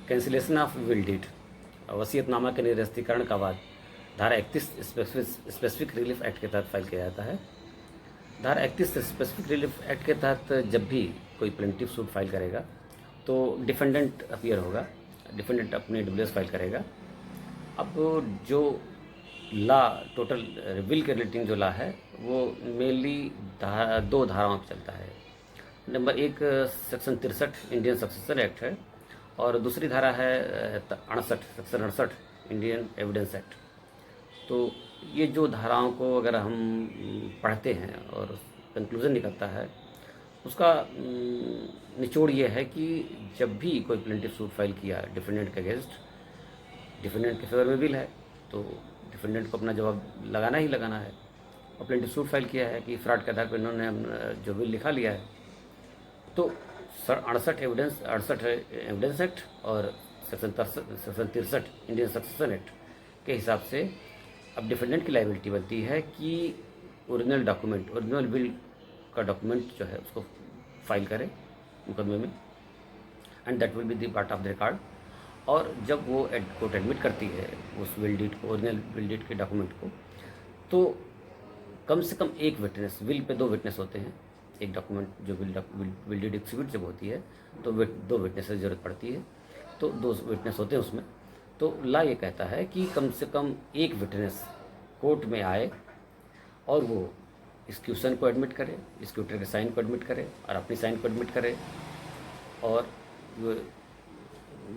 Cancellation of will deed, वसीयतनामा के निरस्तीकरण का वाद धारा 31 स्पेसिफिक रिलीफ एक्ट के तहत फाइल किया जाता है। धारा 31 स्पेसिफिक रिलीफ एक्ट के तहत जब भी कोई प्लेंटिव सूट फाइल करेगा तो डिफेंडेंट अपीयर होगा, डिफेंडेंट अपने डब्ल्यूएस फाइल करेगा। अब जो लॉ टोटल विल के रिलेटिंग जो लॉ है वो मेनली दो धाराओं पर चलता है। नंबर एक सेक्शन 63 इंडियन सक्सेसर एक्ट है और दूसरी धारा है 68 सेक्शन 68 इंडियन एविडेंस एक्ट। तो ये जो धाराओं को अगर हम पढ़ते हैं और कंक्लूज़न निकलता है उसका निचोड़ ये है कि जब भी कोई प्लेंटिव सूट फाइल किया डिफेंडेंट के अगेंस्ट, डिफेंडेंट के फेवर में विल है तो डिफेंडेंट को अपना जवाब लगाना ही लगाना है। और प्लेंटिव सूट फाइल किया है कि फ्रॉड के आधार पर इन्होंने जो विल लिखा लिया है तो 68 एविडेंस एक्ट और सेक्शन 63 इंडियन सक्सेशन एक्ट के हिसाब से अब डिफेंडेंट की लाइबिलिटी बनती है कि ओरिजिनल डॉक्यूमेंट, ओरिजिनल विल का डॉक्यूमेंट जो है उसको फाइल करे मुकदमे में, and that will be the part of the record. और जब वो कोर्ट एडमिट करती है उस विल डीड को, ओरिजिनल विल डीड के डॉक्यूमेंट को, तो कम से कम एक विटनेस, विल पे दो विटनेस होते हैं। एक डॉक्यूमेंट जो विल डीड एग्जिबिट जब होती है तो दो विटनेस की जरूरत पड़ती है, तो दो विटनेस होते हैं उसमें। तो लॉ ये कहता है कि कम से कम एक विटनेस कोर्ट में आए और वो एक्सक्यूशन को एडमिट करे, एक्सक्यूटर के साइन को एडमिट करे और अपनी साइन को एडमिट करे, और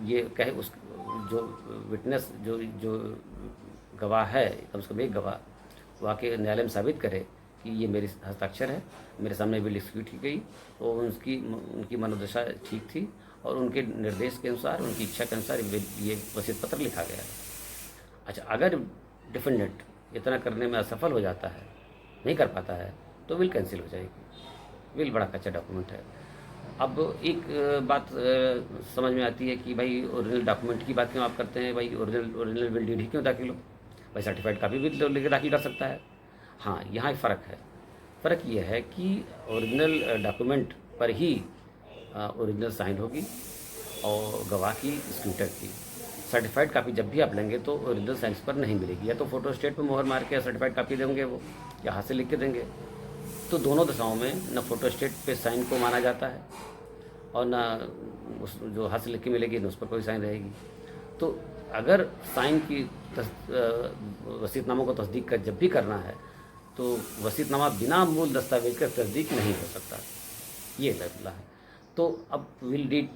ये कहे उस जो विटनेस जो जो गवाह है, कम से कम एक गवाह वाकई न्यायालय में साबित करे कि ये मेरी हस्ताक्षर है, मेरे सामने विल एग्जीक्यूट की गई और उनकी मनोदशा ठीक थी और उनके निर्देश के अनुसार, उनकी इच्छा के अनुसार ये वसीयत पत्र लिखा गया है। अच्छा, अगर डिफेंडेंट इतना करने में असफल हो जाता है, नहीं कर पाता है, तो विल कैंसिल हो जाएगी। विल बड़ा कच्चा डॉक्यूमेंट है। अब एक बात समझ में आती है कि भाई ओरिजिनल डॉक्यूमेंट की बात क्यों आप करते हैं, भाई ओरिजिनल विल डीड ही क्यों दाखिल हो, भाई सर्टिफाइड कापी भी तो लेकर दाखिल कर सकता है। हाँ, यहाँ एक फ़र्क है। फ़र्क ये है कि ओरिजिनल डॉक्यूमेंट पर ही ओरिजिनल साइन होगी और गवाह की, एक्सक्यूटर की। सर्टिफाइड कापी जब भी आप लेंगे तो ओरिजिनल साइन पर नहीं मिलेगी, या तो फोटो स्टेट पर मोहर मार के सर्टिफाइड कापी देंगे वो, या हाथ से लिख के देंगे। तो दोनों दशाओं में न फोटो स्टेट पे साइन को माना जाता है और न उस जो हाथ से लिख के मिलेगी न उस पर कोई साइन रहेगी। तो अगर साइन की वसीयतनामा को तस्दीक कर जब भी करना है तो वसीयतनामा बिना मूल दस्तावेज का तस्दीक नहीं हो सकता, ये लफला है। तो अब विल डीड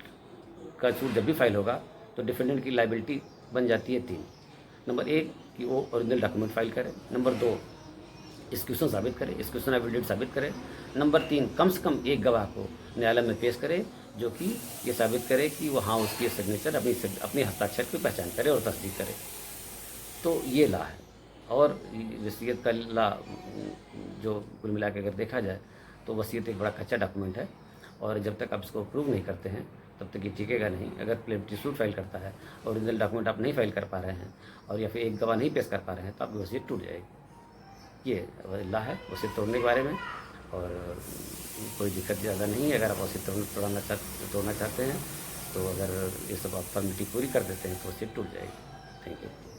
का सूट जब भी फाइल होगा तो डिफेंडेंट की लाइबिलिटी बन जाती है 3। नंबर 1 कि वो ओरिजिनल डॉक्यूमेंट फाइल करे, नंबर 2 एक्सक्यूशन साबित करे, एक्सक्यूशन ऑफ विल डीड साबित करे, नंबर 3 कम से कम एक गवाह को न्यायालय में पेश करे जो कि ये साबित करे कि वो हाँ उसकी सिग्नेचर अपनी हस्ताक्षर की पहचान करे और तस्दीक करे। तो ये लॉ है। और वसीयत का लॉ जो कुल मिला के अगर देखा जाए तो वसीयत एक बड़ा कच्चा डॉक्यूमेंट है और जब तक आप इसको अप्रूव नहीं करते हैं तब तक ये टिकेगा नहीं। अगर प्लेंटिव सूट फाइल करता है और ओरिजिनल डॉक्यूमेंट आप नहीं फाइल कर पा रहे हैं और या फिर एक गवाह नहीं पेश कर पा रहे हैं तो आपकी वसीयत टूट जाएगी। ये लॉ है वसीयत तोड़ने के बारे में, और कोई दिक्कत ज़्यादा नहीं है। अगर आप वसीयत तोड़ना चाहते हैं तो अगर ये सब आप फॉर्मेलिटी पूरी कर देते हैं तो वसीयत टूट जाएगी। Thank you.